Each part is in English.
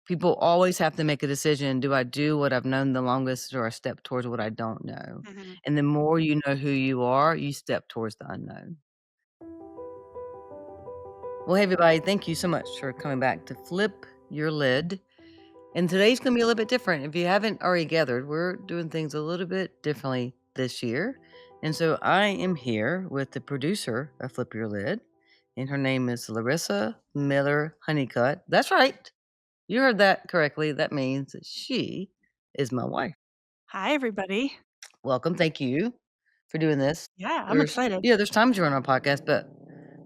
people always have to make a decision. Do I do what I've known the longest or I step towards what I don't know? Mhm. And the more you know who you are, you step towards the unknown. Well, hey, everybody, thank you so much for coming back to Flip Your Lid. And today's going to be a little bit different. If you haven't already gathered, we're doing things a little bit differently this year. And so I am here with the producer of Flip Your Lid, and her name is Larissa Miller Honeycutt. That's right. You heard that correctly. That means that she is my wife. Hi, everybody. Welcome. Thank you for doing this. Yeah, I'm There's excited. there's times you're on our podcast, but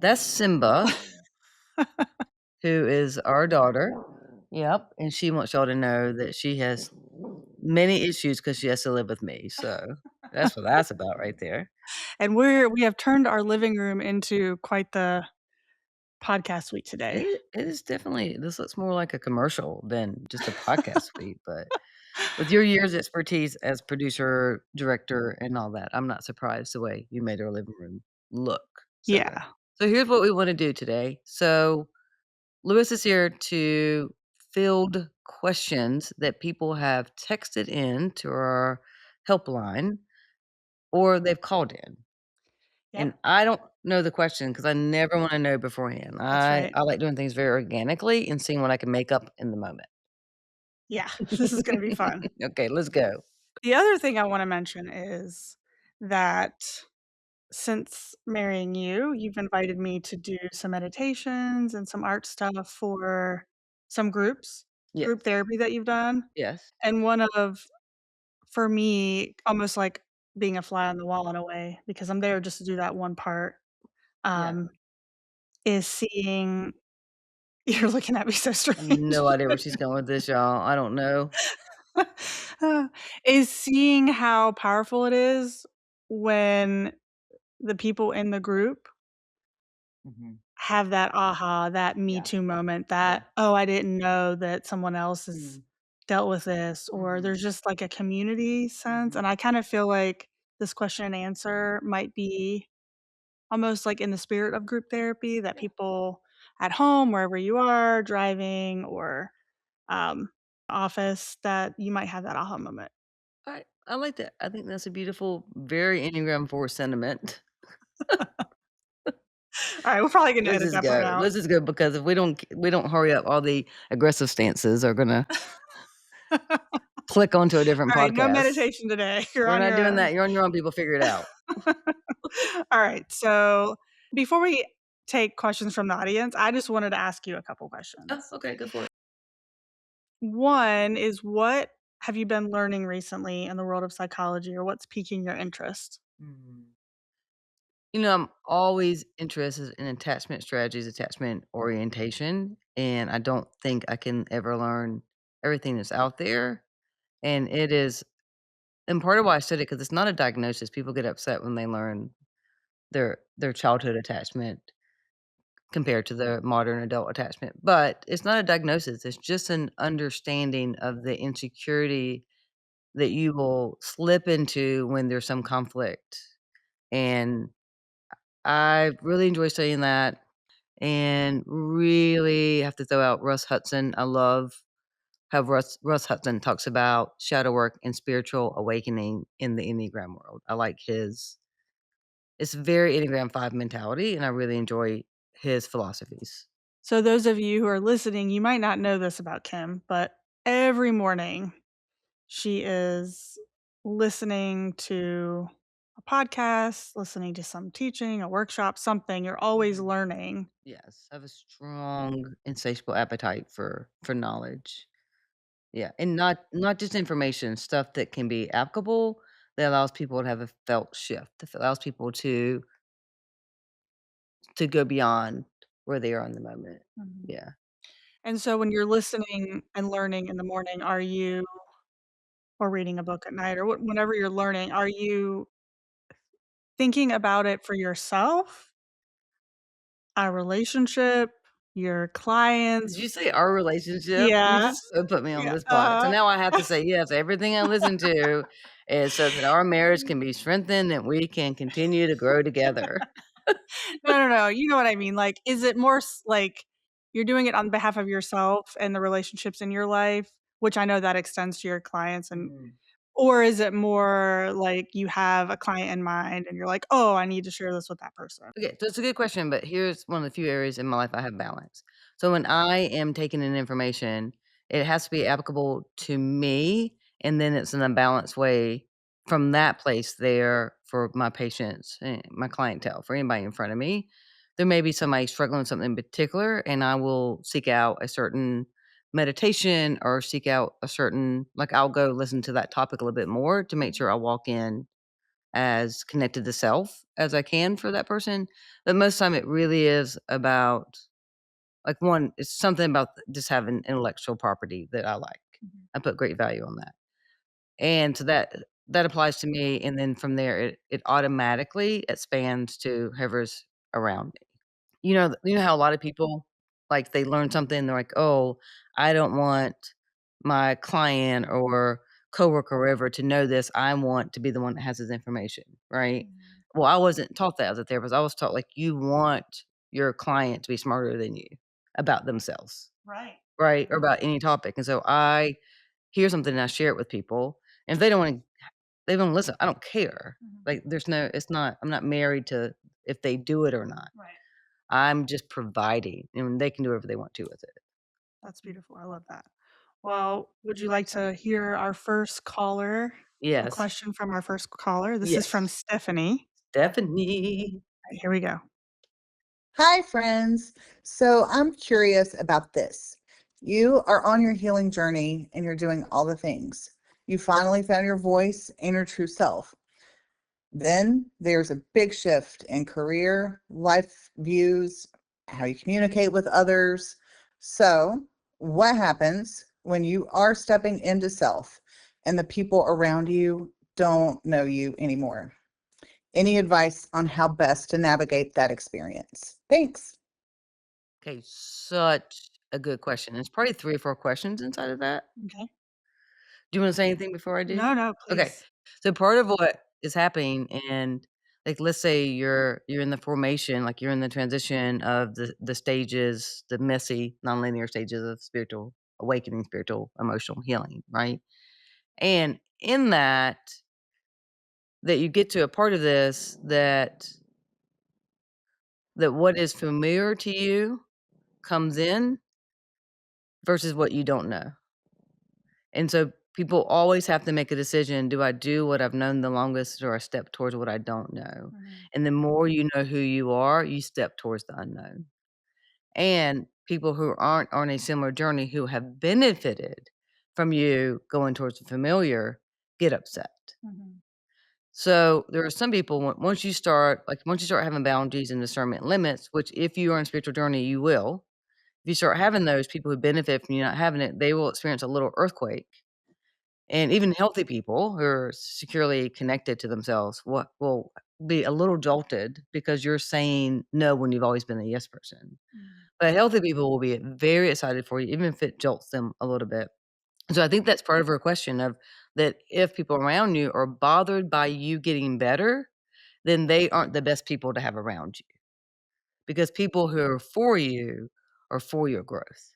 that's Simba, who is our daughter. Yep. And she wants y'all to know that she has many issues because she has to live with me. So that's what that's about right there. And we have turned our living room into quite the podcast suite today. It is definitely, this looks more like a commercial than just a podcast suite. But with your years' expertise as producer, director, and all that, I'm not surprised the way you made our living room look so good. Yeah. So here's what we want to do today. So Lewis is here to field questions that people have texted in to our helpline or they've called in. And Yep, I don't know the question because I never wanna know beforehand. that's I right. I like doing things very organically and seeing what I can make up in the moment. Yeah, this is gonna be fun. Okay, let's go. The other thing I wanna mention is that since marrying you, you've invited me to do some meditations and some art stuff for some Yes, group therapy that you've done. yes. And one of for me, almost like being a fly on the wall in a way, because I'm there just to do that one part, Yeah. um, is seeing you're looking at me so I have strange. no idea where she's going with this, y'all. I don't know. Is seeing how powerful it is when the people in the group Mhm. have that aha, that me Yeah, too moment, yeah. that, "Oh, I didn't know that someone else has Mhm, dealt with this," or mhm, there's just like a community sense, mhm. and I kind of feel like this question and answer might be almost like in the spirit of group therapy that Yeah. people at home, wherever you are, driving or, um, office, that you might have that aha moment. I like that. I think that's a beautiful, very Enneagram 4 sentiment. Alright, we're probably gonna Let's edit just that part go. out. Let's just go because if we don't hurry up, all the aggressive stances are gonna click onto a different Alright, no podcast. meditation today. You're We're on not your doing own. that. You're on your own, people, figure it out. Alright, so before we take questions from the audience, I just wanted to ask you a couple Oh, questions. okay, go for it. One is, what have you been learning recently in the world of psychology, or what's piquing your interest? Mm. I'm always interested in attachment strategies, attachment orientation, and I don't think I can ever learn everything that's out there. And it is, and part of why I study it because it's not a diagnosis. People get upset when they learn their childhood attachment compared to the modern adult attachment. But it's not a diagnosis. It's just an understanding of the insecurity that you will slip into when there's some conflict. And I really enjoy studying that and really have to throw out Russ Hudson. I love how Russ Hudson talks about shadow work and spiritual awakening in the Enneagram world. I like his, it's very Enneagram 5 mentality, and I really enjoy his philosophies. So those of you who are listening, you might not know this about Kim, but every morning she is listening to a podcast, listening to some teaching, a workshop, something. You're always Mhm. learning. Yes, I have a strong, insatiable appetite for knowledge. Yeah, and not just information, stuff that can be applicable, that allows people to have a felt shift, that allows people to go beyond where they are in the moment. Mhm. Yeah. And so when you're listening and learning in the morning, are you or reading a book at night, or whenever you're learning, are you thinking about it for yourself, a relationship, your Did clients? you say our relationship? You Yeah. just so put me on Yeah, the spot. So now I have to say, yes, everything I listen to is so that our marriage can be strengthened and we can continue to grow together. No, no, no, you know what I mean, like, is it more like You're doing it on behalf of yourself and the relationships in your life, which I know that extends to your clients and Mhm. or is it more like you have a client in mind and you're like, "Oh, I need to share this with that person." Okay, so it's a good question, but here's one of the few areas in my life I have balance. So when I am taking in information, it has to be applicable to me, and then it's in a balanced way from that place there for my patients, my clientele, for anybody in front of me. There may be somebody struggling with something in particular, and I will seek out a certain meditation or seek out a certain, like, I'll go listen to that topic a little bit more to make Mhm, sure I walk in as connected to self as I can for that person, but most time it really is about, like, one, it's something about just having intellectual property that I like. mhm, I put great value on that, and so that applies to me, and then from there, it automatically expands to whoever's around me. You know how a lot of people, like, they learn something, they're like, "Oh, I don't want my client or coworker or whatever to know this. I want to be the one that has this information," right? mhm. Well, I wasn't taught that as a therapist. I was taught, like, you want your client to be smarter than you about themselves, Right. right? Or Mhm, about any topic, and so I hear something and I share it with people, and if they don't listen, I don't care. mhm. Like, there's no it's not I'm not married to if they do it or not. Right. I'm just providing, and they can do whatever they want to with it. That's beautiful, I love that. Well, would you like to hear our first caller a Yes. question from our first caller? This is from Yes. Stephanie. Stephanie. Right, here we go. Hi, friends. So I'm curious about this. You are on your healing journey and you're doing all the things. You finally found your voice and your true self. Then there's a big shift in career, life views, how you communicate with others. So, what happens when you are stepping into self and the people around you don't know you anymore? Any advice on how best to navigate that experience? Thanks. Okay, such a good question. There's probably 3 or 4 questions inside of that. Okay. Do you wanna say anything before I do? No, no, Okay. please. So part of what is happening and, like, let's say you're in the formation, like, you're in the transition of the stages, the messy, nonlinear stages of spiritual awakening, spiritual, emotional healing, right? And in that you get to a part of this that what is familiar to you comes in versus what you don't know. And so people always have to make a decision, do I do what I've known the longest or I step towards what I don't know? Mhm, And the more you know who you are, you step towards the unknown. And people who aren't on a similar journey who have benefited from you going towards the familiar get upset. mhm, So there are some people once you start having boundaries and discernment limits, which if you are on a spiritual journey, you will. If you start having those, people who benefit from you not having it, they will experience a little earthquake. And even healthy people who are securely connected to themselves will be a little jolted because you're saying no when you've always been a yes person. mhm. But healthy people will be very excited for you, even if it jolts them a little bit. So I think that's part of her question of that if people around you are bothered by you getting better, then they aren't the best people to have around you. Because people who are for your growth.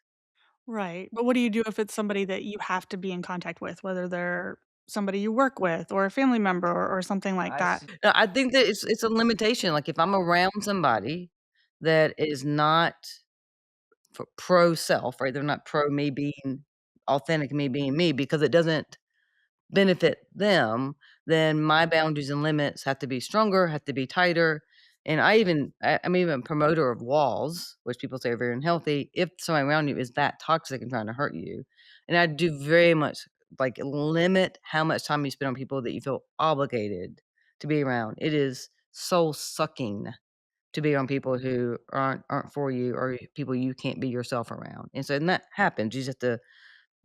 Right, but what do you do if it's somebody that you have to be in contact with, whether they're somebody you work with or a family member or something like that? No, I think that it's a limitation, like, if I'm around somebody that is not pro self, right? They're not pro me being authentic, me being me, because it doesn't benefit them, then my boundaries and limits have to be stronger, have to be tighter, and I'm even a promoter of walls, which people say are very unhealthy, if somebody around you is that toxic and trying to hurt you, and I do very much, like, limit how much time you spend on people that you feel obligated to be around. It is soul-sucking to be around people who aren't for you or people you can't be yourself around, and that happens, you just have to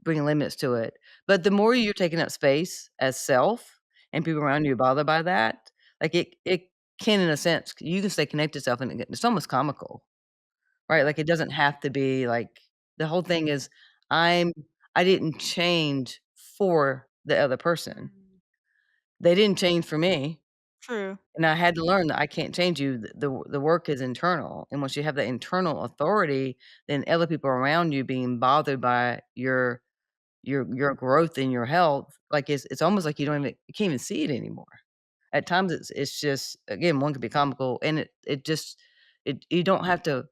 bring limits to it. But the more you're taking up space as self and people around you are bothered by that, like it can in a sense you can stay connected to self and it's almost comical, right? Like it doesn't have to be like the whole thing is I'm I didn't change for the other person. Mm, They didn't change for me. True. And I had to learn that I can't change you. The work is internal, and once you have that internal authority, then other people around you being bothered by your growth and your health, like, it's almost like you can't even see it anymore. At times, it's just again, one could be comical, and it just you don't have to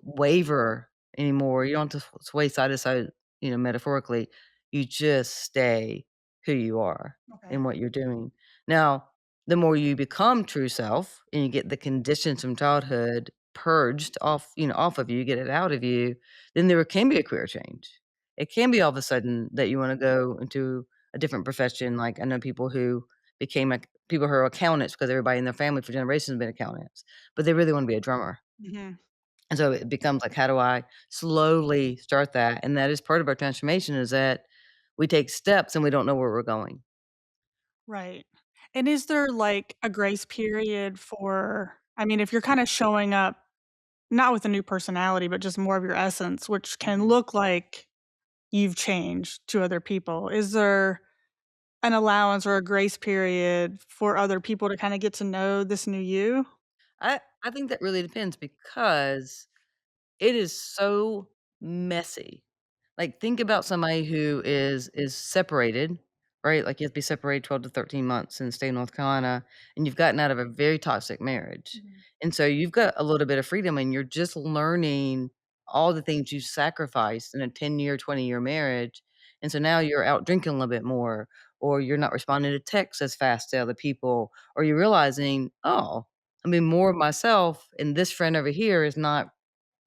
waver anymore. You don't have to sway side to side, metaphorically. You just stay who you are Okay. and what you're doing. Now, the more you become true self and you get the conditions from childhood purged off of you, get it out of you, then there can be a career change. It can be all of a sudden that you wanna go into a different profession. Like, I know people who became, like people who are accountants because everybody in their family for generations has been accountants, but they really wanna be a drummer. Mhm. And so it becomes like, how do I slowly start that? And that is part of our transformation is that we take steps and we don't know where we're going. Right. And is there, like, a grace period I mean, if you're kinda showing up not with a new personality, but just more of your essence, which can Mhm. look like you've changed to other people, is there an allowance or a grace period for other people to kinda get to know this new you? I think that really depends because it is so messy. Like, think about somebody who is separated, right? Like, you have to be separated 12 to 13 months in the state of North Carolina, and you've gotten out of a very toxic marriage. Mhm. And so you've got a little bit of freedom, and you're just learning all the things you sacrificed in a 10-year, 20-year marriage. And so now you're out drinking a little bit more, or you're not responding to texts as fast to other people, or you're realizing, "Oh, I mean, more of myself, and this friend over here is not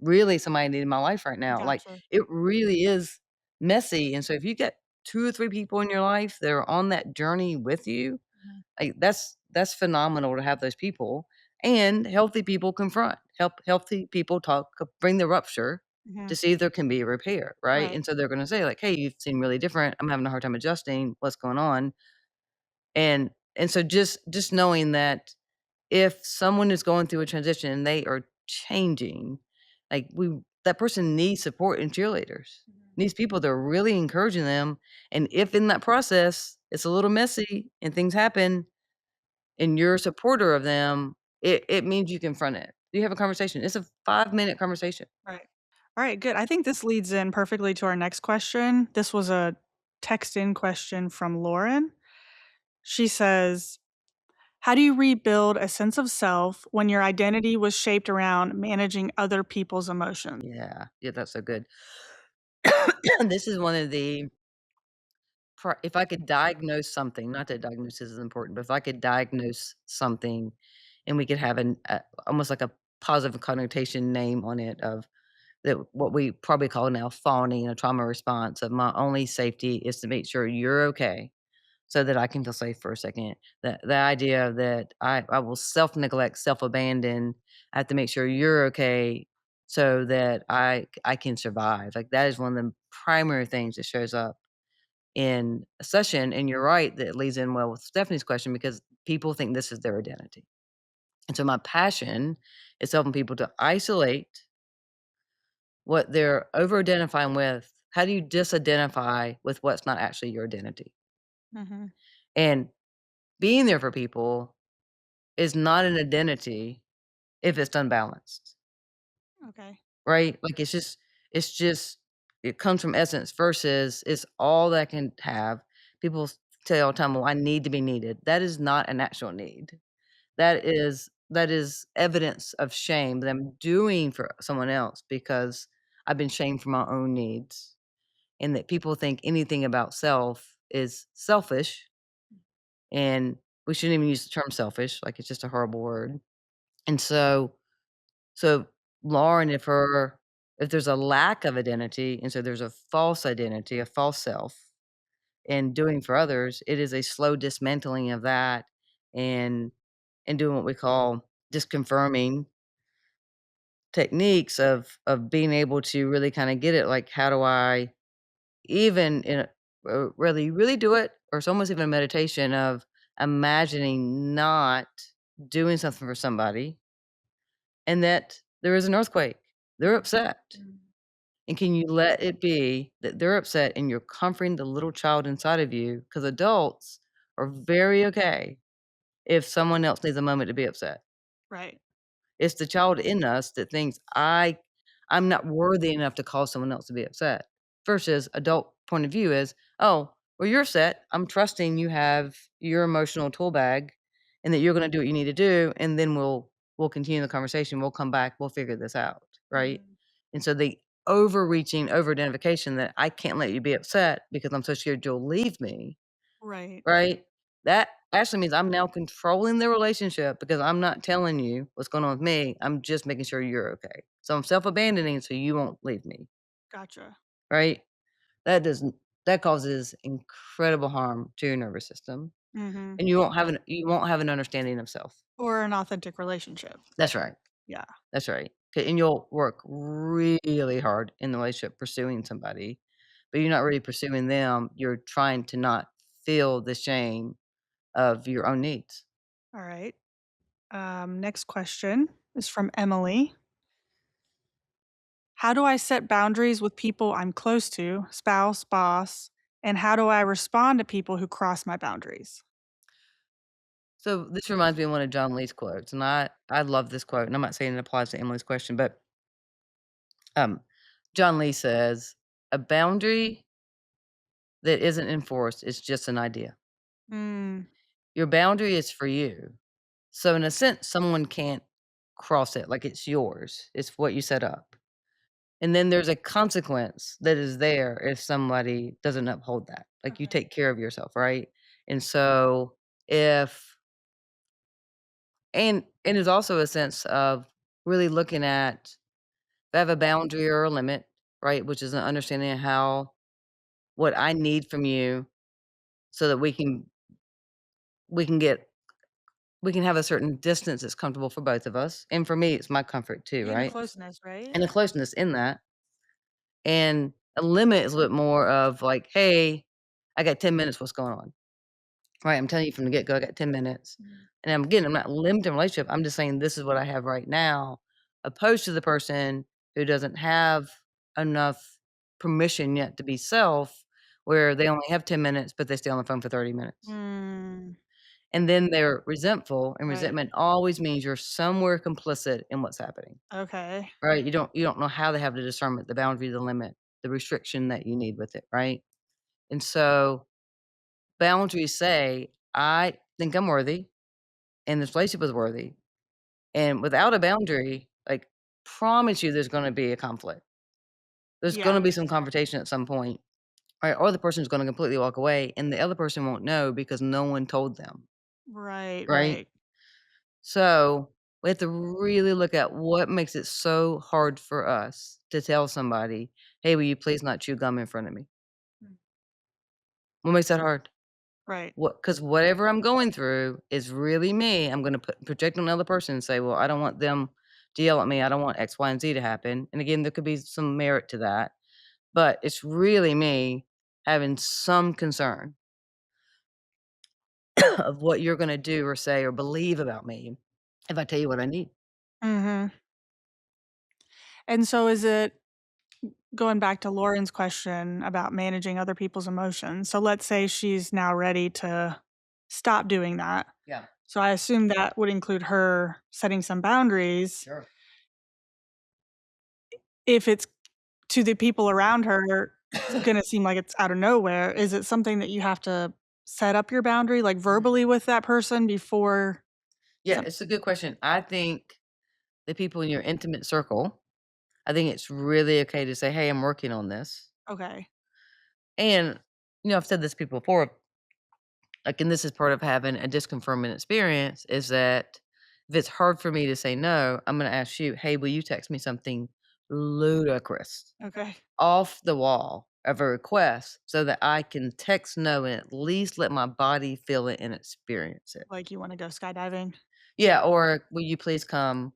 really somebody I need in my life right now." Like, Gotcha. it really is messy, and so if you get 2 or 3 people in your life that are on that journey with you, Mhm. like, that's phenomenal to have those people, and healthy people confront. Healthy people talk bring the rupture to Mhm. see if there can be a repair, right? Right. And so they're gonna say like, "Hey, you seem really different. I'm having a hard time adjusting. What's going on?" And so just knowing that if someone is going through a transition and they are changing, like, we that person needs support and cheerleaders, Mhm. needs people that are really encouraging them, and if in that process it's a little messy and things happen and you're a supporter of them, it means you confront it. You have a conversation. It's a 5-minute conversation. Right. Alright, good. I think this leads in perfectly to our next question. This was a text-in question from Lauren. She says, "How do you rebuild a sense of self when your identity was shaped around managing other people's emotions?" Yeah. Yeah, that's so good. This is one of the if I could diagnose something, not that diagnosis is important, but if I could diagnose something and we could have almost like a positive connotation name on it of that what we probably call now fawning, a trauma response of my only safety is to make sure you're okay so that I can feel safe for a second. The idea that I will self-neglect, self-abandon, I have to make sure you're okay so that I can survive. Like, that is one of the primary things that shows up in a session, and you're right that it leads in well with Stephanie's question because people think this is their identity. And so my passion is helping people to isolate what they're over identifying with. How do you disidentify with what's not actually your identity? Mhm. And being there for people is not an identity if it's unbalanced, Okay. right? Like, it's just it comes from essence versus it's all that I can have. People tell you all the time, "Well, I need to be needed." That is not an actual need. That is evidence of shame that I'm doing for someone else because I've been shamed for my own needs, and that people think anything about self is selfish, and we shouldn't even use the term selfish, like, it's just a horrible word. And so Lauren, if there's a lack of identity, and so there's a false identity, a false self, in doing for others, it is a slow dismantling of that and doing what we call just confirming techniques of being able to really kinda get it, like, how do I even in a really, really do it, or it's almost even a meditation of imagining not doing something for somebody and that there is an earthquake. They're upset. Mm. And can you let it be that they're upset and you're comforting the little child inside of you? Because adults are very okay if someone else needs a moment to be upset. Right. It's the child in us that thinks, I'm not worthy enough to cause someone else to be upset." Versus adult point of view is, "Oh, well, you're upset. I'm trusting you have your emotional tool bag and that you're gonna do what you need to do, and then we'll continue the conversation. We'll come back. We'll figure this out." Right? Mm. And so the overreaching over identification that I can't let you be upset because I'm so scared you'll leave me, Right. right? That actually means I'm now controlling the relationship because I'm not telling you what's going on with me. I'm just making sure you're okay. So I'm self-abandoning so you won't leave me, Gotcha. right? That doesn't that causes incredible harm to your nervous system, Mhm. and you won't have an understanding of self. Or an authentic relationship. That's right. Yeah. That's right. 'Kay, and you'll work really hard in the relationship pursuing somebody, but you're not really pursuing them. You're trying to not feel the shame of your own needs. All right. Next question is from Emily. How do I set boundaries with people I'm close to, spouse, boss, and how do I respond to people who cross my boundaries? So this reminds me of one of John Lee's quotes, and I love this quote, and I'm not saying it applies to Emily's question, but um, John Lee says, "A boundary that isn't enforced is just an idea. Mm, Your boundary is for you. So in a sense, someone can't cross it like it's yours. It's what you set up. And then there's a consequence that is there if somebody doesn't uphold that. Like you okay. take care of yourself, right? And so if and there's also a sense of really looking at if I have a boundary or a limit, right? Which is an understanding of how what I need from you so that we can get we can have a certain distance that's comfortable for both of us. And for me, it's my comfort too, And a right? closeness, right? And a closeness in that. And a limit is a bit more of like, hey, I got 10 minutes, what's going on? Right, I'm telling you from the get-go, I got 10 minutes. Mhm. And I'm not limiting relationship, I'm just saying this is what I have right now, opposed to the person who doesn't have enough permission yet to be self, where they only have 10 minutes, but they stay on the phone for 30 minutes. Mm, And then they're resentful, and right. resentment always means you're somewhere complicit in what's happening, Okay. right? You don't know how they have the discernment, the boundary, the limit, the restriction that you need with it, right? And so boundaries say, "I think I'm worthy, and this relationship is worthy." And without a boundary, like, promise you there's gonna be a conflict. There's gonna Yeah. be some confrontation at some point, right? Or the person's gonna completely walk away, and the other person won't know because no one told them, Right, right? right. So, we have to really look at what makes it so hard for us to tell somebody, "Hey, will you please not chew gum in front of me?" Mm, What makes that hard? right. Because whatever I'm going through is really me. I'm gonna project on another person and say, "Well, I don't want them to yell at me. I don't want X, Y, and Z to happen." And again, there could be some merit to that, but it's really me having some concern of what you're gonna do or say or believe about me if I tell you what I need. Mhm. And so is it going back to Lauren's question about managing other people's emotions. So let's say she's now ready to stop doing that. Yeah, So I assume that would include her setting some boundaries. sure. If it's to the people around her, it's gonna seem like it's out of nowhere. Is it something that you have to set up your boundary, like, Mhm. verbally with that person before Yeah, some it's a good question. I think the people in your intimate circle, I think it's really okay to say, "Hey, I'm working on this." okay. And, I've said this to people before, like, and this is part of having a disconfirming experience, is that if it's hard for me to say no, I'm gonna ask you, "Hey, will you text me something ludicrous, Okay. off the wall of a request so that I can text no and at least let my body feel it and experience it?" Like, you wanna go skydiving? Yeah, or, "Will you please come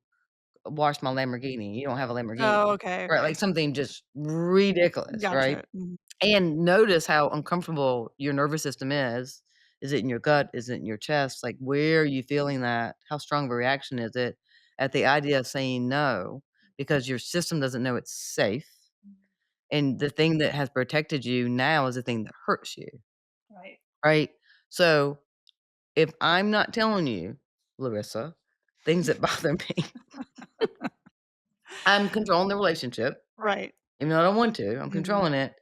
wash my Lamborghini?" You don't have a Oh, Lamborghini, okay, right? Like, okay. something just ridiculous, right? Gotcha. Mhm. And notice how uncomfortable your nervous system is. Is it in your gut? Is it in your chest? Like, where are you feeling that? How strong of a reaction is it at the idea of saying no? Because your system doesn't know it's safe. And the thing that has protected you now is the thing that hurts you, Right. right? So if I'm not telling you, Larissa, things that bother me, I'm controlling the relationship, Right. even though I don't want to, I'm Mhm. controlling it.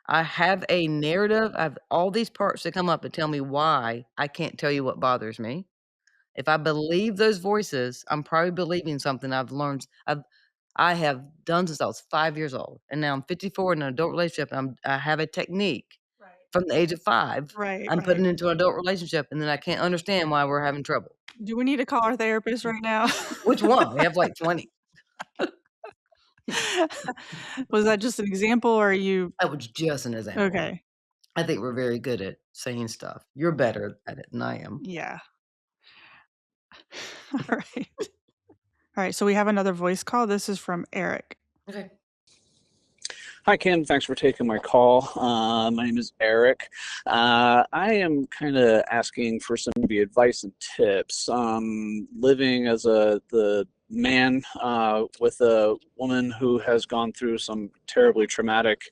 I have a narrative, I have all these parts that come up and tell me why I can't tell you what bothers me. If I believe those voices, I'm probably believing something I have done since I was 5 years old, and now I'm 54 in an adult relationship, I have a technique Right. from the age of 5, Right, I'm right. putting into an adult relationship, and then I can't understand why we're having trouble. Do we need to call our therapist right now? Which one? We have like 20. Was that just an example, or are you That was just an example. okay. I think we're very good at saying stuff. You're better at it than I am. Yeah. Alright. Alright, so we have another voice call. This is from Eric. Okay. Hi, Ken. Thanks for taking my call. My name is Eric. I am kind of asking for some maybe advice and tips. Living as the man with a woman who has gone through some terribly traumatic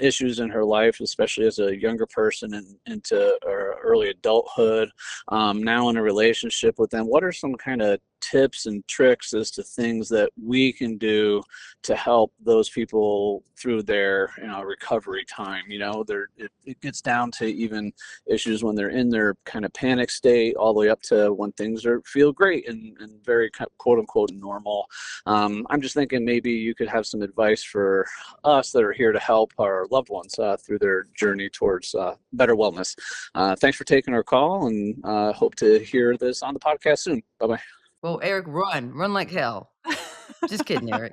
issues in her life, especially as a younger person and into her early adulthood. Now in a relationship with them, what are some kind of tips and tricks as to things that we can do to help those people through their recovery time? It gets down to even issues when they're in their kind of panic state, all the way up to when things feel great and very quote unquote normal. I'm just thinking maybe you could have some advice for us that are here to help our loved ones through their journey towards better wellness. Thanks for taking our call, and hope to hear this on the podcast soon. Bye bye. Well, Eric, run. Run like hell. Just kidding, Eric.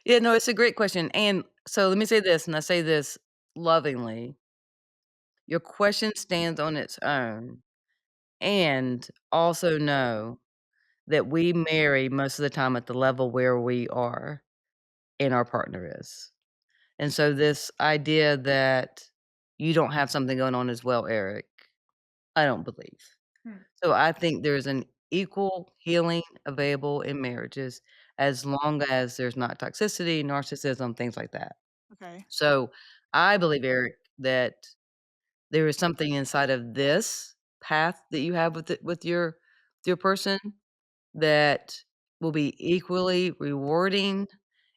Yeah, no, it's a great question, and so let me say this, and I say this lovingly. Your question stands on its own, and also know that we marry most of the time at the level where we are and our partner is. And so this idea that you don't have something going on as well, Eric, I don't believe. Hmm, So I think there's an equal healing available in marriages as long as there's not toxicity, narcissism, things like that. okay. So I believe, Eric, that there is something inside of this path that you have with your person that will be equally rewarding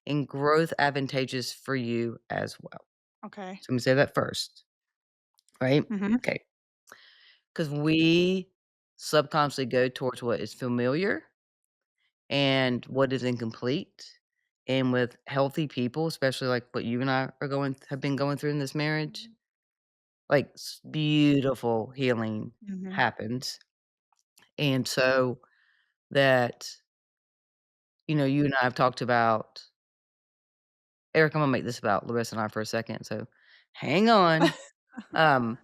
and growth advantageous for you as well. Okay. So let me say that first, right? Mhm. Okay. Because we subconsciously go towards what is familiar and what is incomplete. And with healthy people, especially like what you and I have been going through in this marriage, like beautiful healing Mhm. happens. And so that, you and I have talked about, Eric, I'm gonna make this about Larissa and I for a second. So hang on. Um,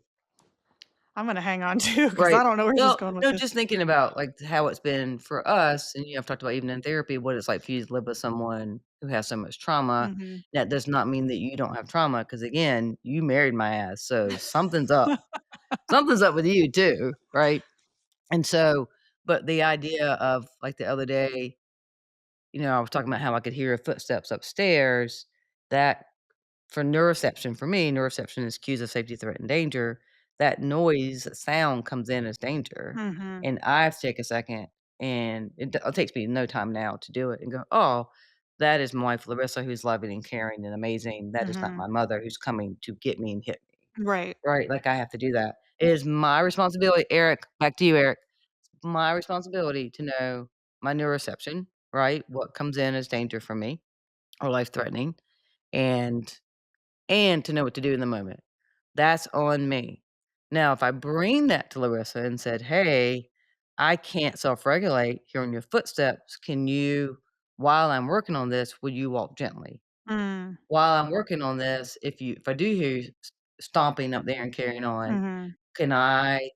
I'm gonna hang on too because Right. I don't know where she's No, going with no, this. just thinking about, like, how it's been for us, and, I've talked about even in therapy, what it's like for you to live with someone who has so much trauma. Mhm. That does not mean that you don't have trauma, because again, you married my ass, so something's up. Something's up with you too, right? And so but the idea of, like, the other day, I was talking about how I could hear footsteps upstairs. That For neuroception, for me, neuroception is cues of safety, threat, and danger. That noise, that sound comes in as danger, Mhm. and I have to take a second, and it takes me no time now to do it and go, "Oh, that is my wife, Larissa, who's loving and caring and amazing. That is not Mhm. my mother who's coming to get me and hit me." Right. Right? Like, I have to do that. It is my responsibility, Eric, back to you, Eric. My responsibility to know my neuroception, right? What comes in as danger for me or life-threatening, and and to know what to do in the moment. That's on me. Now, if I bring that to Larissa and said, "Hey, I can't self-regulate hearing your footsteps. Can you, while I'm working on this, will you walk gently? Mm. While I'm working on this, if I do hear you stomping up there and carrying on, Mhm. can I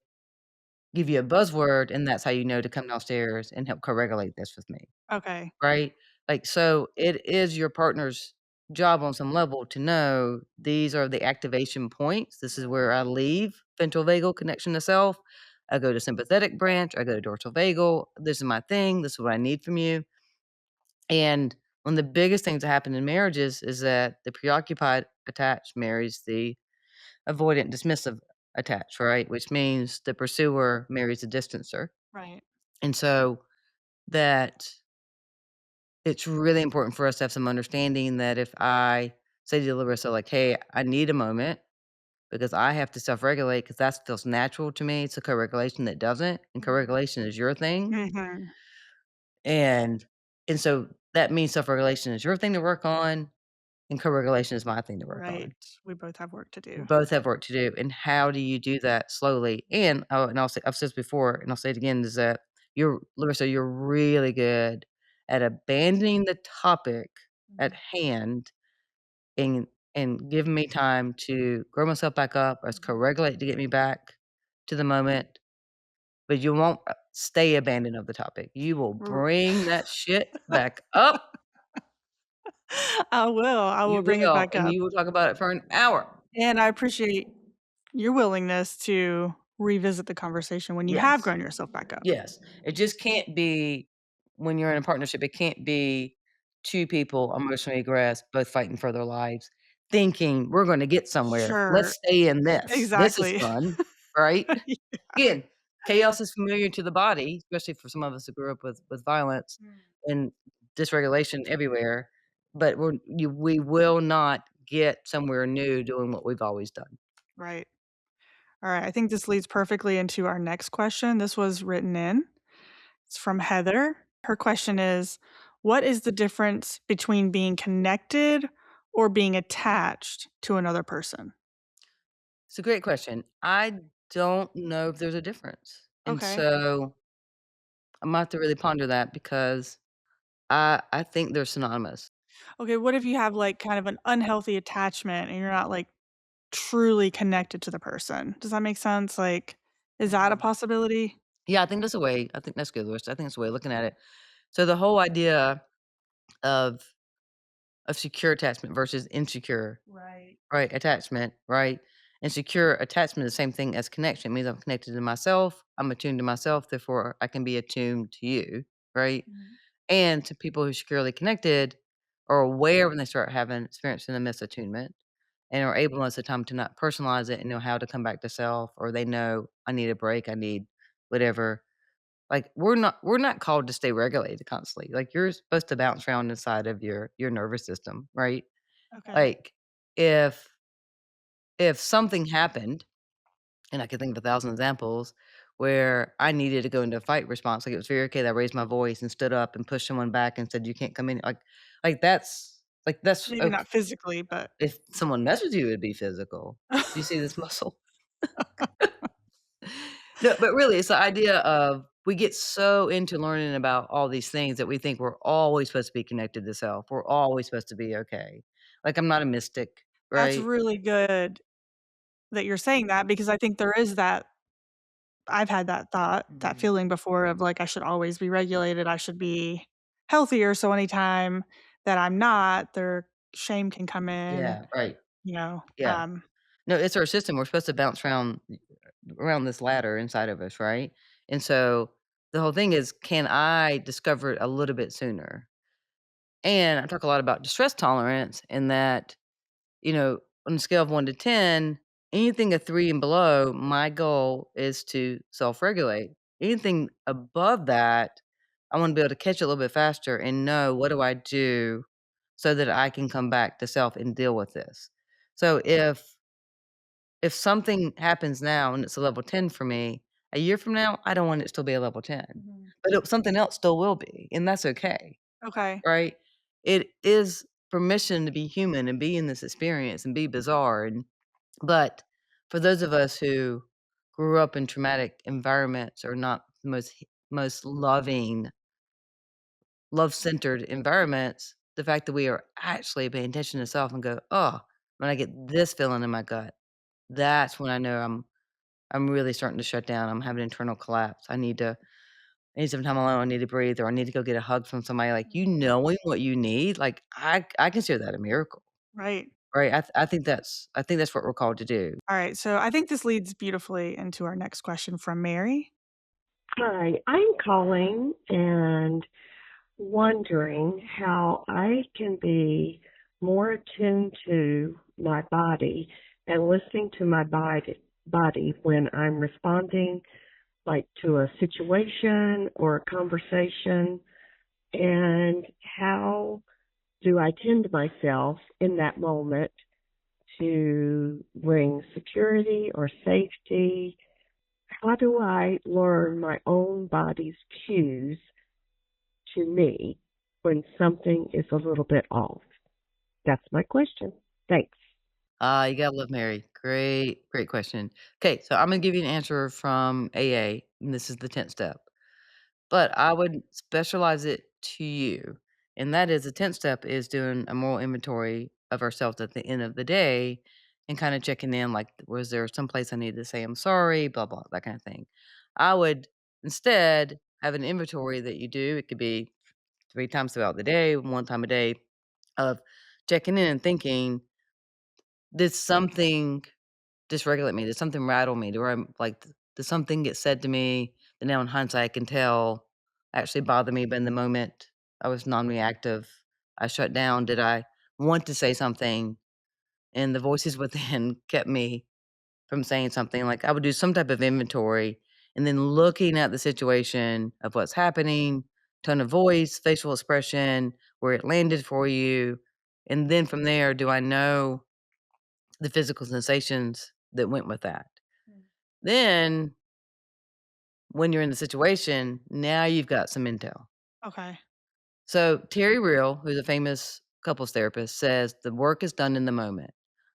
give you a buzzword, and that's how you know to come downstairs and help co-regulate this with me?" Okay. Right? Like, so it is your partner's job on some level to know these are the activation points. This is where I leave ventral vagal connection to self. I go to sympathetic branch. I go to dorsal vagal. This is my thing. This is what I need from you. And one of the biggest things that happen in marriages is that the preoccupied attached marries the avoidant dismissive attached, right? Which means the pursuer marries the distancer. Right. And so that it's really important for us to have some understanding that if I say to Larissa, like, hey, I need a moment because I have to self regulate because that feels natural to me. It's a co regulation that doesn't. And co regulation is your thing. Mhm. And and so that means self regulation is your thing to work on, and co regulation is my thing to work Right. on. We both have work to We do. both have work to do, and how do you do that slowly? And I'll say I've said this before, and I'll say it again, is that you're Larissa, you're really good at abandoning the topic at Mhm. hand and giving me time to grow myself back up, or Mhm. co-regulate to get me back to the moment, but you won't, stay abandoned of the topic. You will R bring that shit back up. I will. I will You bring it will, back and up. you will talk about it for an hour. And I appreciate your willingness to revisit the conversation when you have Yes. grown yourself back up. Yes. It just can't be when you're in a partnership, it can't be 2 people emotionally aggressed, both fighting for their lives, thinking, "We're gonna get somewhere. Let's Sure. stay in this. This is Exactly. fun." Right? Yeah. Again, chaos is familiar to the body, especially for some of us who grew up with violence Mm. and dysregulation everywhere, but we will not get somewhere new doing what we've always done. Right. Alright, I think this leads perfectly into our next question. This was written in. It's from Heather. Her question is, "What is the difference between being connected or being attached to another person?" It's a great question. I don't know if there's a difference, and Okay. so I'm gonna have to really ponder that because I think they're synonymous. Okay, what if you have, like, kind of an unhealthy attachment and you're not, like, truly connected to the person? Does that make sense? Like, is that a Mhm. possibility? Yeah, I think that's a way. I think that's good, Lewis. I think it's a way of looking at it. So the whole idea of secure attachment versus insecure, Right. right, attachment, right? And secure attachment is the same thing as connection. It means I'm connected to myself, I'm attuned to myself, therefore I can be attuned to you, right? Mhm. And to people who are securely connected are aware when they start having experiencing a misattunement and are able most of the time to not personalize it and know how to come back to self, or they know I need a break, I need whatever. Like we're not called to stay regulated constantly. Like you're supposed to bounce around inside of your nervous system, right? Okay. Like if something happened, and I could think of 1,000 examples where I needed to go into a fight response, like, it was very okay that I raised my voice and stood up and pushed someone back and said, "You can't come in." That's Maybe ok not physically, but if someone messed with you, it'd be physical. "Do you see this muscle?" No, but really, it's the idea of we get so into learning about all these things that we think we're always supposed to be connected to self. We're always supposed to be okay. Like, I'm not a mystic, that's right? really good that you're saying that because I think there is that I've had that thought, that Mhm. feeling before of, like, I should always be regulated, I should be healthier, so anytime that I'm not, there shame can come in, Yeah, right. you know, Yeah. No, it's our system. We're supposed to bounce around this ladder inside of us, right? And so the whole thing is, can I discover it a little bit sooner? And I talk a lot about distress tolerance and that, on a scale of 1 to 10, anything a 3 and below, my goal is to self-regulate. Anything above that, I want to be able to catch it a little bit faster and know what do I do so that I can come back to self and deal with this. So if something happens now and it's a level 10 for me, a year from now, I don't want it to still be a level 10. Mhm. But something else still will be, and that's okay, Okay. right? It is permission to be human and be in this experience and be bizarre. But for those of us who grew up in traumatic environments or not the most loving, love-centered environments, the fact that we are actually paying attention to self and go, "Oh, when I get this feeling in my gut, that's when I know I'm really starting to shut down. I'm having internal collapse. I need some time alone. I need to breathe, or I need to go get a hug from somebody." Like, you Mhm. knowing what you need, like, I consider that a miracle, Right. right? I think that's what we're called to do. Alright, so I think this leads beautifully into our next question from Mary. Hi, I'm calling and wondering how I can be more attuned to my body and listening to my body when I'm responding, like to a situation or a conversation, and how do I tend myself in that moment to bring security or safety? How do I learn my own body's cues to me when something is a little bit off? That's my question. Thanks. Ah, you gotta love Mary. Great, great question. Okay, so I'm gonna give you an answer from AA, and this is the 10th step. But I would specialize it to you, and that is the 10th step is doing a moral inventory of ourselves at the end of the day and kinda checking in, like, was there some place I need to say I'm sorry, blah, blah, that kinda thing. I would instead have an inventory that you do. It could be 3 times throughout the day, 1 time a day of checking in and thinking, "Did something dysregulate me? Did something rattle me? Do I like, did something get said to me that now in hindsight I can tell actually bothered me, but in the moment I was non-reactive. I shut down. Did I want to say something and the voices within kept me from saying something? Like I would do some type of inventory and then looking at the situation of what's happening, tone of voice, facial expression, where it landed for you. And then from there, do I know the physical sensations that went with that? Mm. Then, when you're in the situation, now you've got some intel. Okay. So, Terry Real, who's a famous couples therapist, says the work is done in the moment.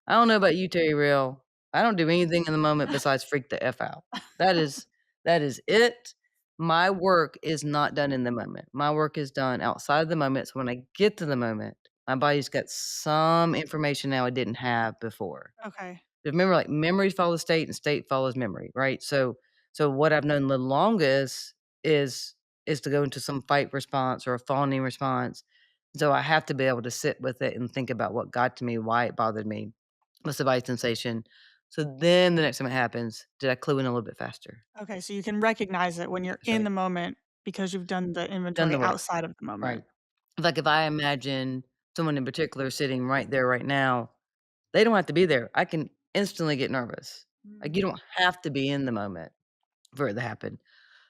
I don't know about you, Terry Real. I don't do anything in the moment besides freak the F out. That is that is it. My work is not done in the moment. My work is done outside of the moment. So when I get to the moment, my body's got some information now I didn't have before. Okay. Remember, like, memory follows state and state follows memory, right? So what I've known the longest is is to go into some fight response or a fawning response. So I have to be able to sit with it and think about what got to me, why it bothered me, what's the body sensation. So then the next time it happens, did I clue in a little bit faster? Okay, so you can recognize it when you're That's in right. the moment because you've done the Done inventory the work. outside of the Right. moment. Like if I imagine someone in particular sitting right there right now, they don't have to be there. I can instantly get nervous. Like you Mm. don't have to be in the moment for it to happen.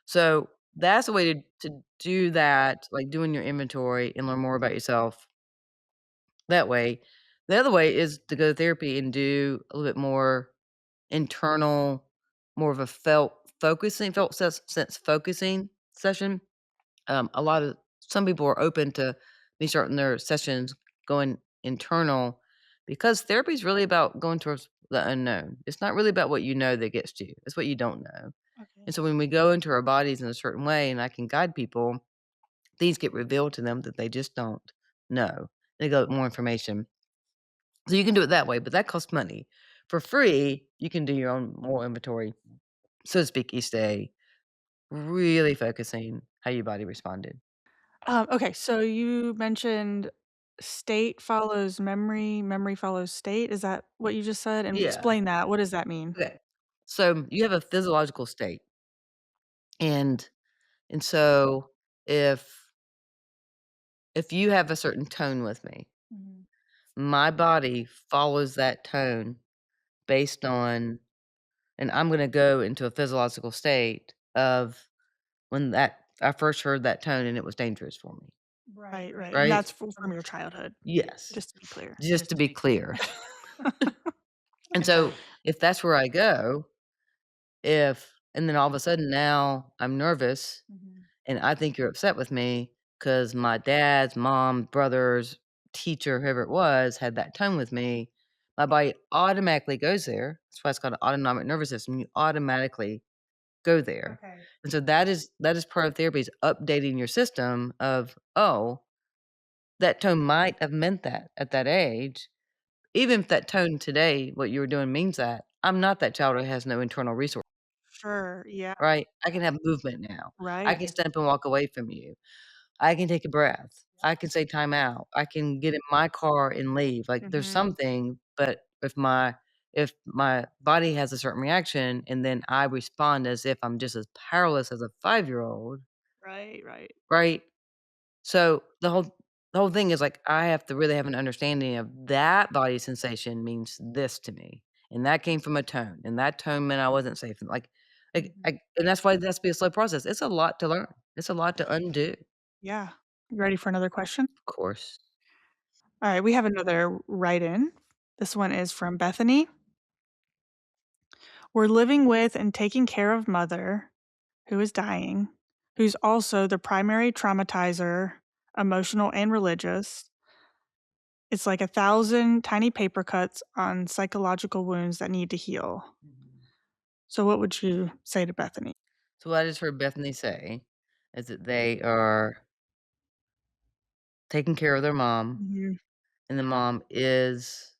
So, that's a way to do that, like, doing your inventory and learn more about yourself that way. The other way is to go to therapy and do a little bit more internal, more of a felt sense focusing session. A lot of some people are open to me starting their sessions going internal because therapy is really about going towards the unknown. It's not really about what you know that gets to you. It's what you don't know. And Okay. so when we go into our bodies in a certain way and I can guide people, things get revealed to them that they just don't know. They get more information. So you can do it that way, but that costs money. For free, you can do your own moral inventory, so to speak, each day, really focusing how your body responded. Okay, so you mentioned state follows memory, memory follows state. Is that what you just said? And Yeah. explain that. What does that mean? Okay. So you have a physiological state, and so if if you have a certain tone with me, Mhm. my body follows that tone based on, and I'm gonna go into a physiological state of when that I first heard that tone and it was dangerous for me, Right, right. And right? that's from your childhood, Yes, just to be clear. just to be clear. And Okay. so, if that's where I go, if and then all of a sudden now I'm nervous Mhm. and I think you're upset with me because my dad's mom, brothers, teacher, whoever it was, had that tone with me, my body automatically goes there. That's why it's called an autonomic nervous system. You automatically go there. Okay. And so that is part of therapy is updating your system of, "Oh, that tone might have meant that at that age. Even if that tone today, what you were doing means that, I'm not that child who has no internal resource, Sure. Yeah. right? I can have movement now. I Right. can stand up and walk away from you. I can take a breath. I can say time out. I can get in my car and leave. Like there's Mhm. something, but if my body has a certain reaction and then I respond as if I'm just as powerless as a 5-year-old, Right, right. right? So the whole thing is like I have to really have an understanding of that body sensation means this to me. and that came from a tone, and that tone meant I wasn't safe, and, Mhm. and that's why it has to be a slow process. It's a lot to learn. It's a lot to undo. Yeah. You ready for another question? Of course. Alright, we have another write-in. This one is from Bethany. "We're living with and taking care of mother, who is dying, who's also the primary traumatizer, emotional and religious. It's like 1,000 tiny paper cuts on psychological wounds that need to heal." Mhm. So what would you say to Bethany? So what I just heard Bethany say is that they are taking care of their mom, Mhm. and the mom is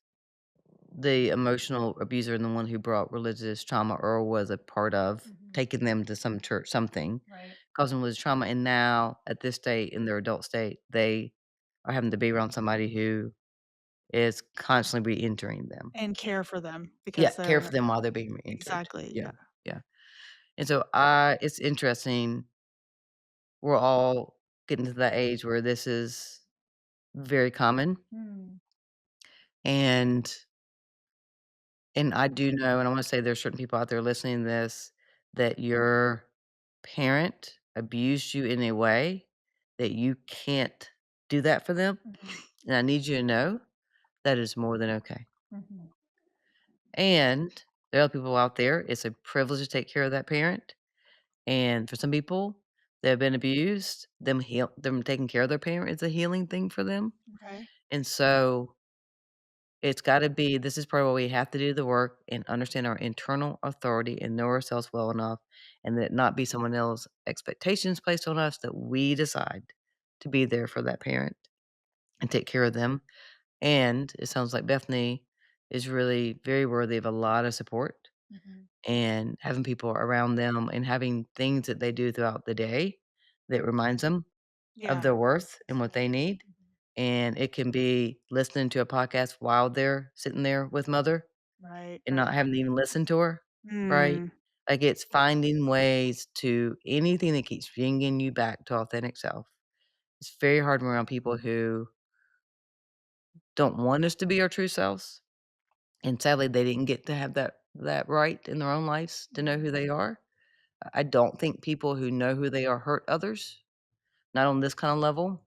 the emotional abuser and the one who brought religious trauma or was a part of Mhm. taking them to some church something, Right. causing religious trauma, and now at this state, in their adult state, they are having to be around somebody who is constantly re-entering them. And care for them Yeah, because care for they're them while they're being re-entered. exactly, Yeah, yeah. yeah, and so I it's interesting, we're all getting to that age where this is very common, Mm. and I do know, and I wanna say there's certain people out there listening to this, that your parent abused you in a way that you can't do that for them, Mhm. and I need you to know that is more than okay. Mhm. And there are people out there, it's a privilege to take care of that parent, and for some people that have been abused, them taking care of their parent is a healing thing for them, Okay. and so it's gotta be this is part where we have to do the work and understand our internal authority and know ourselves well enough, and that not be someone else's expectations placed on us, that we decide to be there for that parent and take care of them. And it sounds like Bethany is really very worthy of a lot of support Mhm. and having people around them and having things that they do throughout the day that reminds them of Yeah. their worth and what they need. And it can be listening to a podcast while they're sitting there with mother Right, and not right. having to even listen to her, right? Mm. Like, it's finding ways to anything that keeps bringing you back to authentic self. It's very hard when we're around people who don't want us to be our true selves, and sadly, they didn't get to have that right in their own lives to know who Mhm. they are. I don't think people who know who they are hurt others, not on this kinda level.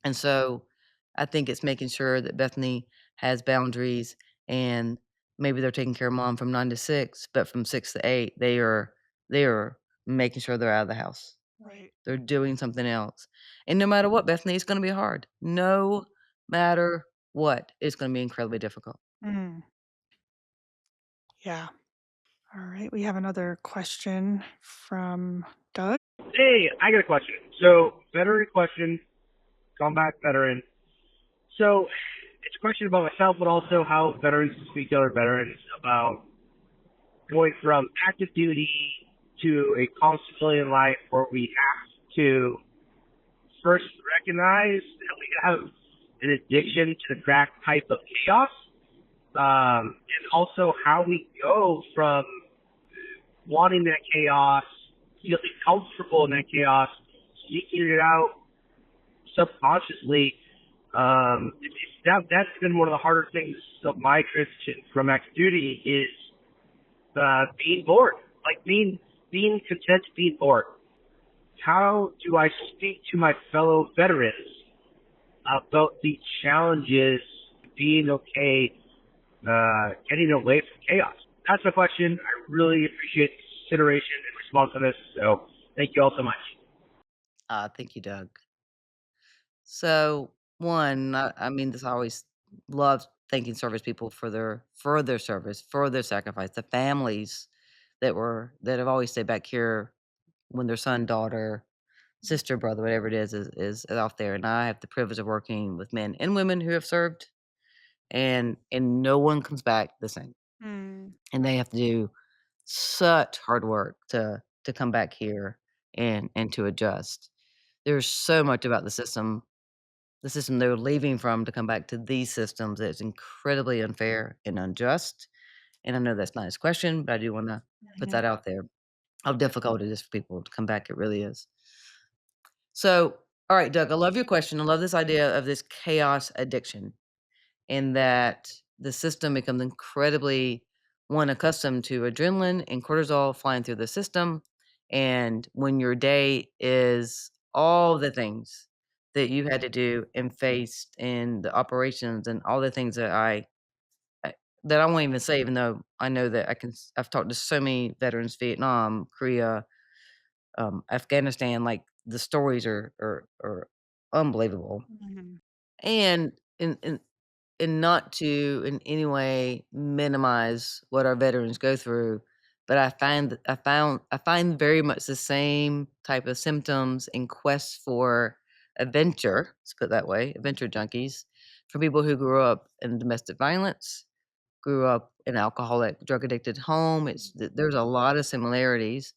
And so, I think it's making sure that Bethany has boundaries, and maybe they're taking care of mom from 9 to 6, but from 6 to 8, they are making sure they're out of the house. Right. They're doing something else. And no matter what, Bethany, it's gonna be hard. No matter what, it's gonna be incredibly difficult. Mm. Yeah. Alright, we have another question from Doug. Hey, I got a question. So, veteran question, combat veteran. So, it's a question about myself, but also how veterans speak to other veterans about going from active duty to a calm civilian life where we have to first recognize that we have an addiction to the crack type of chaos, and also how we go from wanting that chaos, feeling comfortable in that chaos, seeking it out subconsciously. That's been one of the harder things of my transition from active duty is being bored, like being content to be bored. How do I speak to my fellow veterans about the challenges being okay, getting away from chaos? That's my question. I really appreciate the consideration and response on this. So thank you all so much. Thank you, Doug. So, one, I mean, this I always love thanking service people for their service, for their sacrifice, the families that have always stayed back here when their son, daughter, sister, brother, whatever it is out there. And I have the privilege of working with men and women who have served, and no one comes back the same. Mm. And they have to do such hard work to come back here and to adjust. There's so much about the system they were leaving from to come back to these systems that's incredibly unfair and unjust. And I know that's not his question, but I do want to put Mhm. that out there. How difficult it is for people to come back. It really is. So, all right, Doug, I love your question. I love this idea of this chaos addiction and that the system becomes incredibly one accustomed to adrenaline and cortisol flying through the system. And when your day is all the things that you had to do and faced and the operations and all the things I that I won't even say, even though I know that I've talked to so many veterans, Vietnam, Korea, Afghanistan, like the stories are unbelievable. Mhm. And and not to in any way minimize what our veterans go through, but I find very much the same type of symptoms and quests for adventure, let's put it that way, adventure junkies, for people who grew up in domestic violence, grew up in alcoholic, drug addicted home. There's a lot of similarities,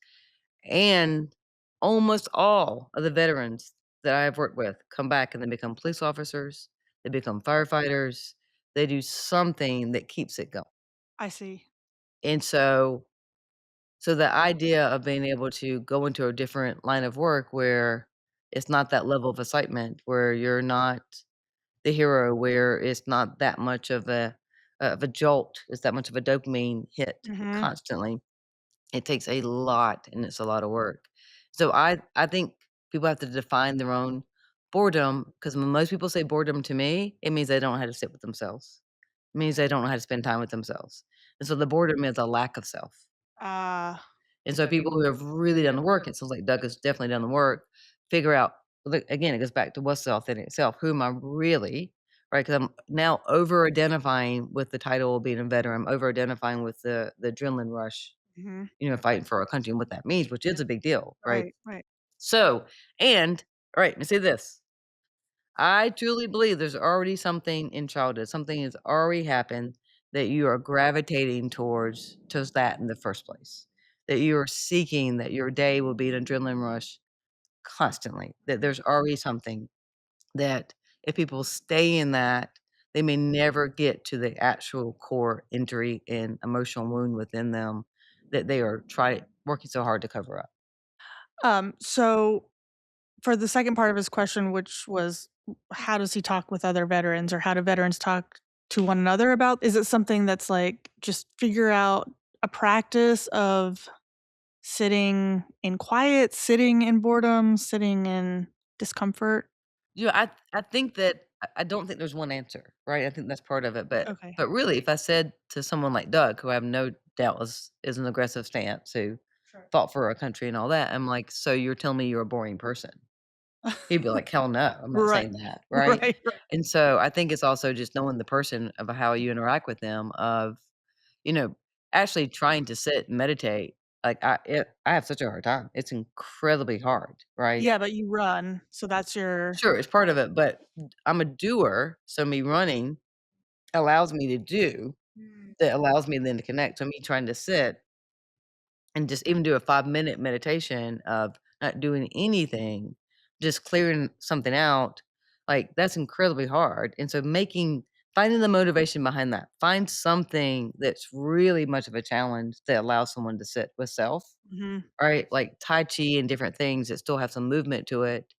and almost all of the veterans that I've worked with come back and they become police officers, they become firefighters, they do something that keeps it going. I see. And so the idea of being able to go into a different line of work where it's not that level of excitement, where you're not the hero, where it's not that much of a jolt, it's that much of a dopamine hit Mhm. constantly. It takes a lot, and it's a lot of work. So I think people have to define their own boredom, because when most people say boredom to me, it means they don't know how to sit with themselves. It means they don't know how to spend time with themselves. And so the boredom is a lack of self. Ah, And so people who have really done the work, it sounds like Doug has definitely done the work, figure out, look, again, it goes back to what's the authentic self. Who am I really? Right? Because I'm now over identifying with the title of being a veteran. I'm over identifying with the adrenaline rush, mhm. fighting for our country and what that means, which is a big deal, right? Right, right. So, and all right, let me say this. I truly believe there's already something in childhood, something has already happened that you are gravitating towards that in the first place. That you are seeking that your day will be an adrenaline rush constantly. That there's already something that if people stay in that, they may never get to the actual core injury and emotional wound within them that they are working so hard to cover up. So for the second part of his question, which was how does he talk with other veterans or how do veterans talk to one another about, is it something that's like just figure out a practice of sitting in quiet, sitting in boredom, sitting in discomfort? I think that I don't think there's one answer, right? I think that's part of it, Okay. but really, if I said to someone like Doug, who I have no doubt is an aggressive stance, who Sure. fought for our country and all that, I'm like, "So you're telling me you're a boring person?" He'd be like, "Hell no, I'm not Right. saying that," right? Right, right. And so I think it's also just knowing the person of how you interact with them, of, you know, actually trying to sit and meditate. Like I have such a hard time. It's incredibly hard, right? Yeah, but you run, so that's your Sure, it's part of it, but I'm a doer, so me running allows me to do, Mm. that allows me then to connect. So me trying to sit and just even do a 5-minute meditation of not doing anything, just clearing something out, like, that's incredibly hard, and so finding the motivation behind that. Find something that's really much of a challenge that allows someone to sit with self. Mhm. Right? Like Tai Chi and different things that still have some movement to it.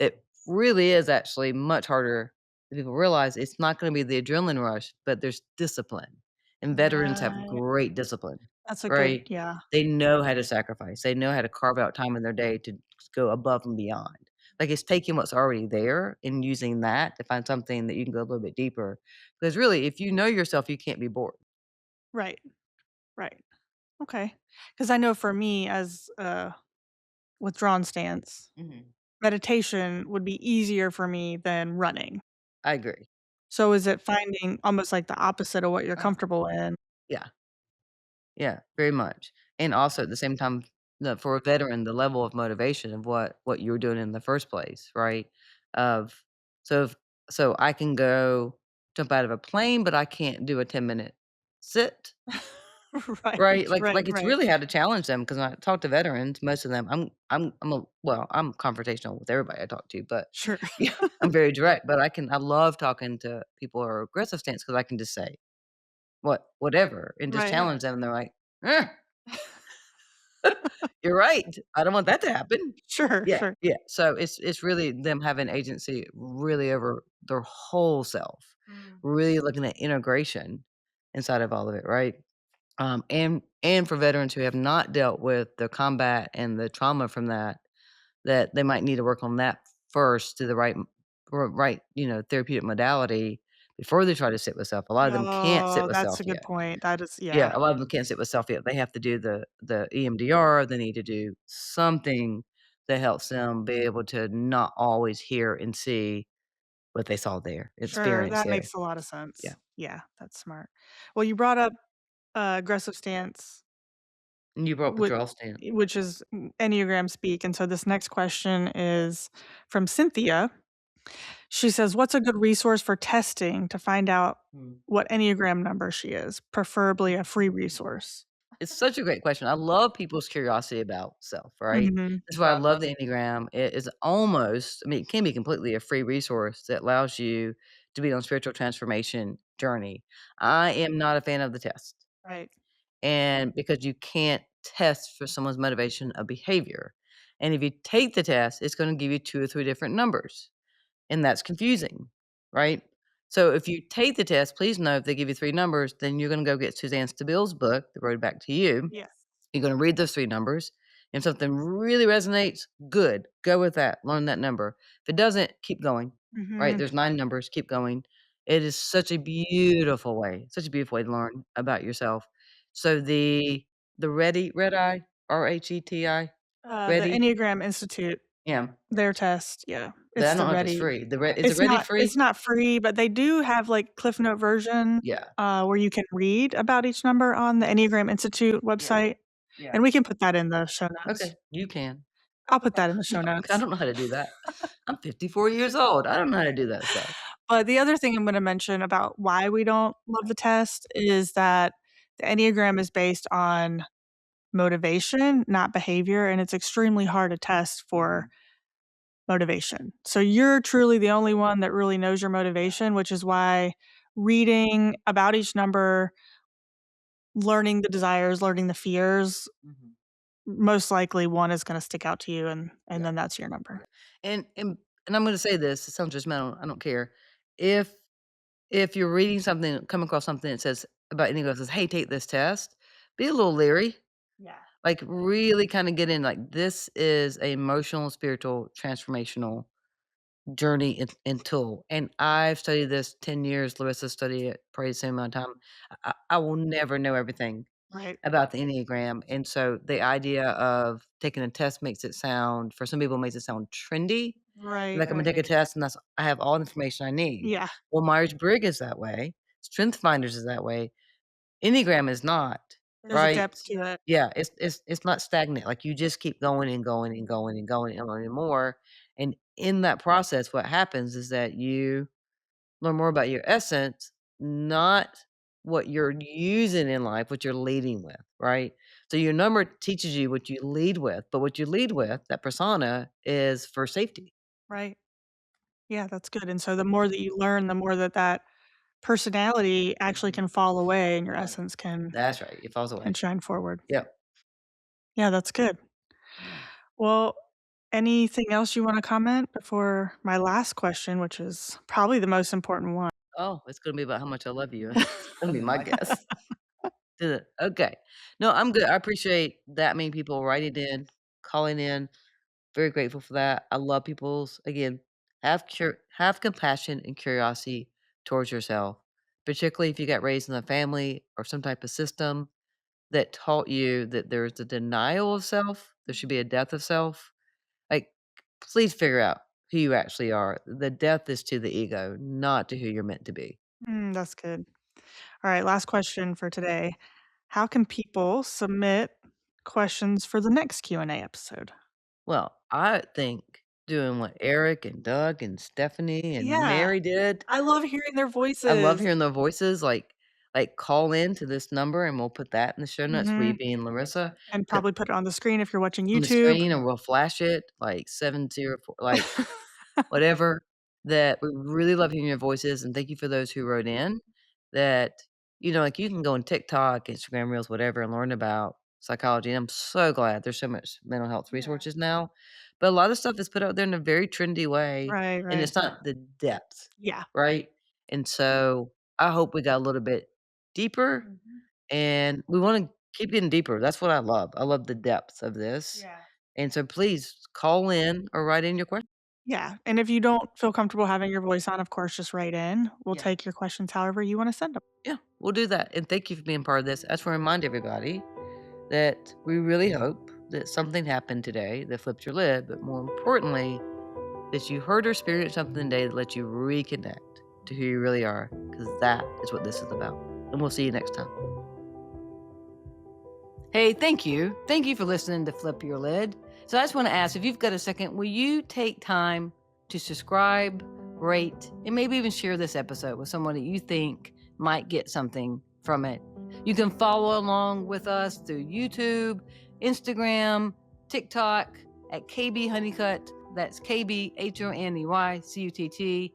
It really is actually much harder than people realize. It's not gonna be the adrenaline rush, but there's discipline, and veterans have Right. great discipline, That's a good right? yeah. They know how to sacrifice. They know how to carve out time in their day to go above and beyond. Like, it's taking what's already there and using that to find something that you can go a little bit deeper. Because really, if you know yourself, you can't be bored. Right, right. Okay. Because I know for me as a withdrawn stance, Mhm. meditation would be easier for me than running. I agree. So is it finding almost like the opposite of what you're Uh-huh. comfortable in? Yeah. Yeah, very much. And also at the same time, for a veteran, the level of motivation of what you were doing in the first place, right? Of so if so I can go jump out of a plane, but I can't do a 10-minute sit, right? Right, Like right, it's right. really had to challenge them because when I talk to veterans, most of them I'm confrontational with everybody I talk to, but Sure. yeah, I'm very direct, but I love talking to people who are aggressive stance because I can just say whatever and just Right. challenge them, and they're like, "Eh." You're right. I don't want that to happen. Sure, Yeah, sure. yeah. So it's really them having agency really over their whole self, Mm. really looking at integration inside of all of it, right? and for veterans who have not dealt with the combat and the trauma from that, that they might need to work on that first to the right, therapeutic modality before they try to sit with self. A lot of them can't sit Oh, with that's self a good yet. point. That is Yeah, yeah, a lot of them can't sit with self yet. They have to do the EMDR, they need to do something that helps them be able to not always hear and see what they saw there, sure, experience that there. makes a lot of Yeah. sense. Yeah, that's smart. Well, you brought up, aggressive stance, And you brought which withdrawal stance. which is Enneagram speak, and so this next question is from Cynthia. She says, "What's a good resource for testing to find out Mm. what Enneagram number she is? Preferably a free resource." It's such a great question. I love people's curiosity about self, right? Mhm. That's why I love the Enneagram. It is almost, I mean, it can be completely a free resource that allows you to be on spiritual transformation journey. I am not a fan of the test. Right. And because you can't test for someone's motivation of behavior. And if you take the test, it's going to give you 2 or 3 different numbers, and that's confusing, right? So if you take the test, please know if they give you 3 numbers, then you're going to go get Suzanne Stabile's book, The Road Back to You. Yes. You're gonna read those 3 numbers. If something really resonates, good, go with that, learn that number. If it doesn't, keep going, right? Mhm. There's 9 numbers, keep going. It is such a beautiful way to learn about yourself. So the Red Eye, RHETI, The Ready? Enneagram Institute, Yeah, their test, yeah, but I it's don't the know if it's Ready. free. The Red is it Ready It's free? not free, but they do have, like, Cliff Note version, Yeah, where you can read about each number on the Enneagram Institute yeah, website, yeah. and we can put that in the show notes. Okay, you can. I'll put that in the show I notes. don't know how to do that. I'm 54 years old. I don't know how to do that stuff. But the other thing I'm gonna mention about why we don't love the test is that the Enneagram is based on motivation, not behavior, and it's extremely hard to test for Mhm. motivation. So you're truly the only one that really knows your motivation, which is why reading about each number, learning the desires, learning the fears, Mhm. most likely one is gonna stick out to you and Yeah. then that's your number. And and and I'm gonna say this, it sounds judgmental, I don't care. If if you're reading something, come across something that says about Enneagram says, "Hey, take this test," be a little leery. Yeah. Like, really kinda get in, like, this is a emotional, spiritual, transformational journey and tool. And I've studied this 10 years, Larissa studied it probably the same amount of time. I will never know everything Right. about the Enneagram, and so the idea of taking a test makes it sound for some people, it makes it sound trendy, Right, like, "I'm gonna right. take a test and that's I have all the information I need." Yeah, Well, Myers-Briggs is that way, StrengthsFinders is that way, Enneagram is not, there's a right? depth to it. Yeah, it's not stagnant, like, you just keep going and going and going and going and learning more, and in that process, what happens is that you learn more about your essence, not what you're using in life, what you're leading with, right? So your number teaches you what you lead with, but what you lead with, that persona, is for safety. Right. Yeah, that's good, and so the more that you learn, the more that that personality actually Mhm. can fall away and your Right. essence That's right, it falls can away. shine forward. Yep. Yeah, that's good. Yeah. Well, anything else you wanna comment before my last question, which is probably the most important one? Oh, it's gonna be about how much I love you. It's gonna be my guess. Did it okay. No, I'm good. I appreciate that many people writing in, calling in. Very grateful for that. I love people's again, have compassion and curiosity towards yourself, particularly if you got raised in a family or some type of system that taught you that there's a denial of self, there should be a death of self. Like, please figure out who you actually are. The death is to the ego, not to who you're meant to be. That's good. Alright, last question for today. How can people submit questions for the next Q&A episode? Well, I think doing what Eric and Doug and Stephanie and Yeah, Mary did, I love hearing their I love voices. hearing their voices, call in to this number, and we'll put that in the show notes, we Mhm, being Larissa, and put probably put it on the screen if you're watching on the YouTube. screen, and we'll flash it, like, 704 whatever, that we really love hearing your voices, and thank you for those who wrote in that, like, you can go on TikTok, Instagram Reels, whatever, and learn about psychology, and I'm so glad there's so much mental health Yeah. resources now, but a lot of stuff is put out there in a very trendy way, Right, and right. it's not the depth, Yeah. right? And so, I hope we got a little bit deeper Mhm. and we wanna keep getting deeper. That's what I love. I love the depth of this, Yeah. and so please call in or write in your question. Yeah, and if you don't feel comfortable having your voice on, of course, just write in. We'll Yeah. take your questions however you wanna send them. Yeah, we'll do that, and thank you for being part of this. I just wanna remind everybody that we really hope that something happened today that flipped your lid, but more importantly, that you heard or experienced something today that let you reconnect to who you really are, because that is what this is about. And we'll see you next time. Hey, thank you. Thank you for listening to Flip Your Lid. So I just want to ask, if you've got a second, will you take time to subscribe, rate, and maybe even share this episode with someone that you think might get something from it? You can follow along with us through YouTube, Instagram, TikTok at KB Honeycutt. That's KBHONEYCUTT.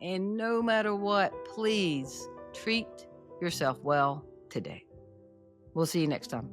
And no matter what, please treat yourself well today. We'll see you next time.